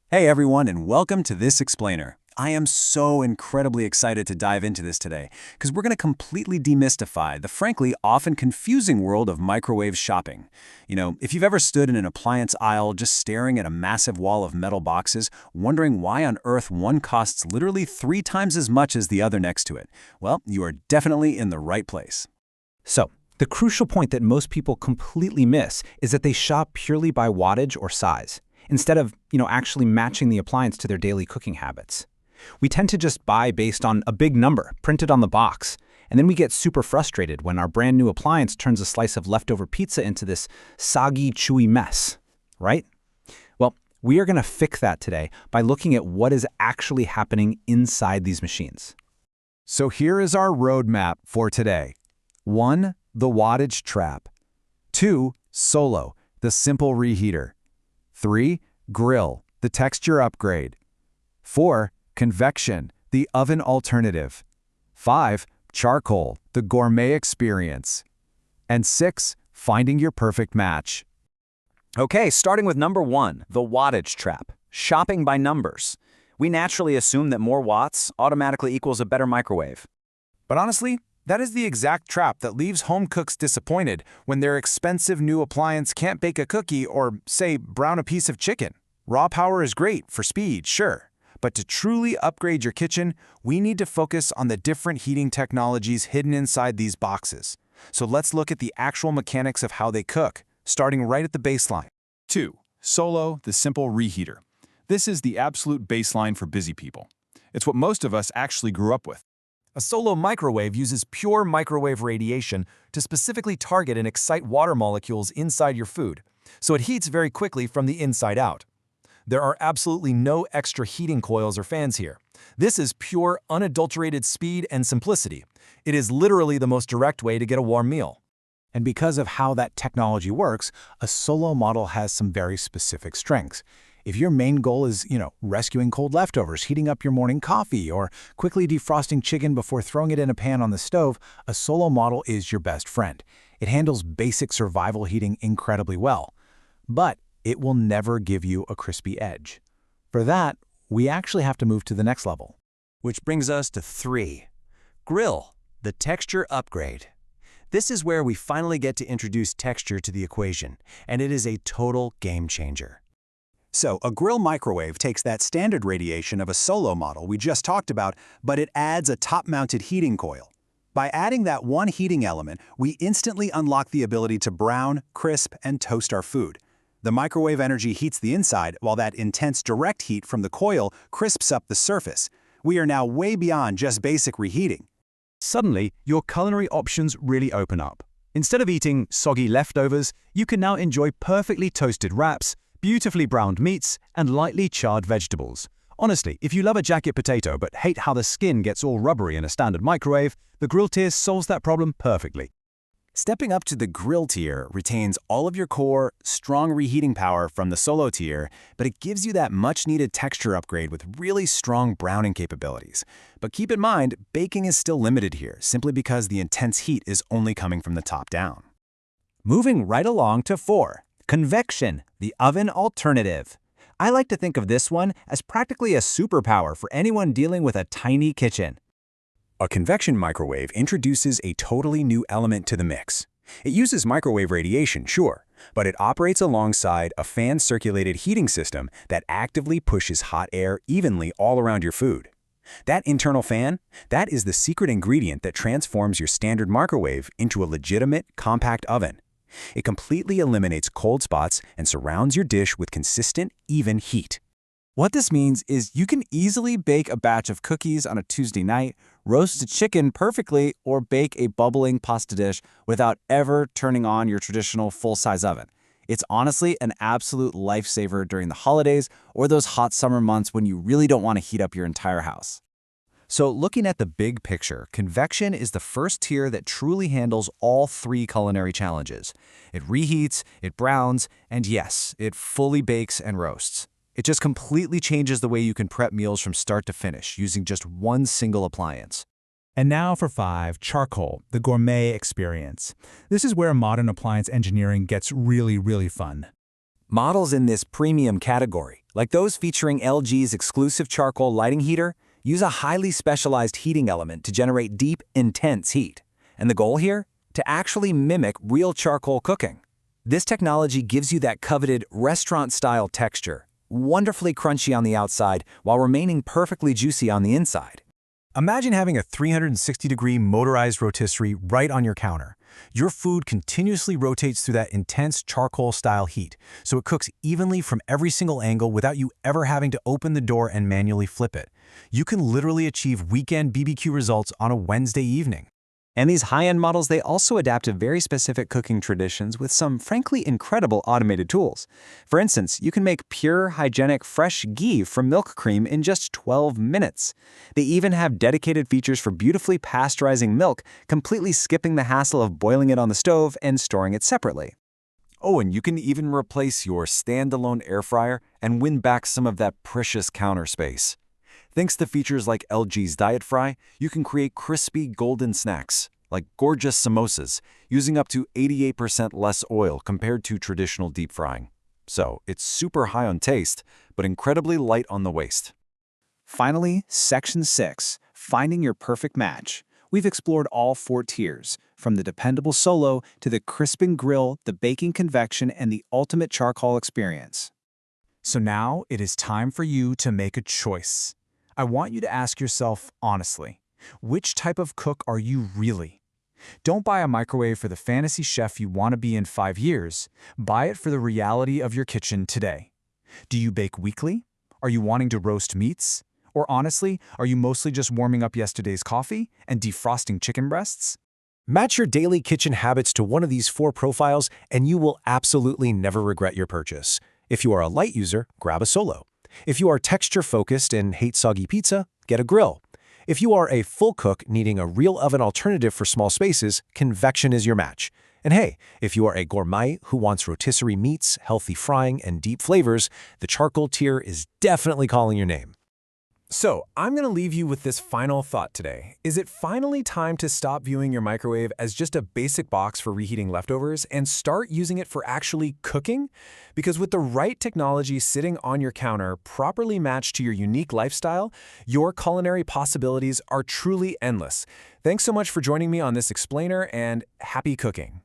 Hey everyone, and welcome to This Explainer. I am so incredibly excited to dive into this today, because we're going to completely demystify the frankly often confusing world of microwave shopping. If you've ever stood in an appliance aisle just staring at a massive wall of metal boxes, wondering why on earth one costs literally 3 times as much as the other next to it, well, you are definitely in the right place. So, the crucial point that most people completely miss is that they shop purely by wattage or size, instead of, actually matching the appliance to their daily cooking habits. We tend to just buy based on a big number printed on the box, and then we get super frustrated when our brand new appliance turns a slice of leftover pizza into this soggy, chewy mess, right? Well, we are going to fix that today by looking at what is actually happening inside these machines. So here is our roadmap for today. 1. The wattage trap. 2. Solo, the simple reheater. 3. Grill, the texture upgrade. 4. Convection, the oven alternative. 5. Charcoal, the gourmet experience. And 6. Finding your perfect match. Okay, starting with number 1, the wattage trap, shopping by numbers. We naturally assume that more watts automatically equals a better microwave. But honestly, that is the exact trap that leaves home cooks disappointed when their expensive new appliance can't bake a cookie or, say, brown a piece of chicken. Raw power is great for speed, sure. But to truly upgrade your kitchen, we need to focus on the different heating technologies hidden inside these boxes. So let's look at the actual mechanics of how they cook, starting right at the baseline. 2. Solo, the simple reheater. This is the absolute baseline for busy people. It's what most of us actually grew up with. A Solo microwave uses pure microwave radiation to specifically target and excite water molecules inside your food, so it heats very quickly from the inside out. There are absolutely no extra heating coils or fans here. This is pure, unadulterated speed and simplicity. It is literally the most direct way to get a warm meal. And because of how that technology works, a Solo model has some very specific strengths. If your main goal is, rescuing cold leftovers, heating up your morning coffee, or quickly defrosting chicken before throwing it in a pan on the stove, a Solo model is your best friend. It handles basic survival heating incredibly well. But it will never give you a crispy edge. For that, we actually have to move to the next level. Which brings us to 3. Grill, the texture upgrade. This is where we finally get to introduce texture to the equation, and it is a total game changer. So, a grill microwave takes that standard radiation of a Solo model we just talked about, but it adds a top-mounted heating coil. By adding that one heating element, we instantly unlock the ability to brown, crisp, and toast our food. The microwave energy heats the inside, while that intense direct heat from the coil crisps up the surface. We are now way beyond just basic reheating. Suddenly, your culinary options really open up. Instead of eating soggy leftovers, you can now enjoy perfectly toasted wraps, beautifully browned meats, and lightly charred vegetables. Honestly, if you love a jacket potato but hate how the skin gets all rubbery in a standard microwave, the grill tier solves that problem perfectly. Stepping up to the grill tier retains all of your core, strong reheating power from the Solo tier, but it gives you that much-needed texture upgrade with really strong browning capabilities. But keep in mind, baking is still limited here, simply because the intense heat is only coming from the top down. Moving right along to 4. Convection, the oven alternative. I like to think of this one as practically a superpower for anyone dealing with a tiny kitchen. A convection microwave introduces a totally new element to the mix. It uses microwave radiation, sure, but it operates alongside a fan-circulated heating system that actively pushes hot air evenly all around your food. That internal fan, that is the secret ingredient that transforms your standard microwave into a legitimate, compact oven. It completely eliminates cold spots and surrounds your dish with consistent, even heat. What this means is you can easily bake a batch of cookies on a Tuesday night, roast a chicken perfectly, or bake a bubbling pasta dish without ever turning on your traditional full-size oven. It's honestly an absolute lifesaver during the holidays or those hot summer months when you really don't want to heat up your entire house. So looking at the big picture, Convection is the first tier that truly handles all 3 culinary challenges. It reheats, it browns, and yes, it fully bakes and roasts. It just completely changes the way you can prep meals from start to finish using just one single appliance. And now for 5, charcoal, the gourmet experience. This is where modern appliance engineering gets really fun. Models in this premium category, Like those featuring LG's exclusive charcoal lighting heater, use a highly specialized heating element to generate deep, intense heat. And the goal here? To actually mimic real charcoal cooking. This technology gives you that coveted restaurant-style texture, wonderfully crunchy on the outside while remaining perfectly juicy on the inside. Imagine having a 360-degree motorized rotisserie right on your counter. Your food continuously rotates through that intense charcoal-style heat, so it cooks evenly from every single angle without you ever having to open the door and manually flip it. You can literally achieve weekend BBQ results on a Wednesday evening. And these high-end models, they also adapt to very specific cooking traditions with some frankly incredible automated tools. For instance, you can make pure, hygienic, fresh ghee from milk cream in just 12 minutes. They even have dedicated features for beautifully pasteurizing milk, completely skipping the hassle of boiling it on the stove and storing it separately. Oh, and you can even replace your standalone air fryer and win back some of that precious counter space. Thanks to features like LG's Diet Fry, you can create crispy golden snacks, like gorgeous samosas, using up to 88% less oil compared to traditional deep frying. So it's super high on taste, but incredibly light on the waste. Finally, Section 6, Finding Your Perfect Match. We've explored all 4 tiers, from the dependable Solo to the crisping grill, the baking convection, and the ultimate charcoal experience. So now it is time for you to make a choice. I want you to ask yourself honestly, which type of cook are you really? Don't buy a microwave for the fantasy chef you want to be in 5 years. Buy it for the reality of your kitchen today. Do you bake weekly? Are you wanting to roast meats? Or honestly, are you mostly just warming up yesterday's coffee and defrosting chicken breasts? Match your daily kitchen habits to one of these 4 profiles, and you will absolutely never regret your purchase. If you are a light user, grab a Solo. If you are texture-focused and hate soggy pizza, get a grill. If you are a full cook needing a real oven alternative for small spaces, Convection is your match. And hey, if you are a gourmet who wants rotisserie meats, healthy frying, and deep flavors, the charcoal tier is definitely calling your name. So, I'm going to leave you with this final thought today. Is it finally time to stop viewing your microwave as just a basic box for reheating leftovers and start using it for actually cooking? Because with the right technology sitting on your counter, properly matched to your unique lifestyle, your culinary possibilities are truly endless. Thanks so much for joining me on this explainer, and happy cooking.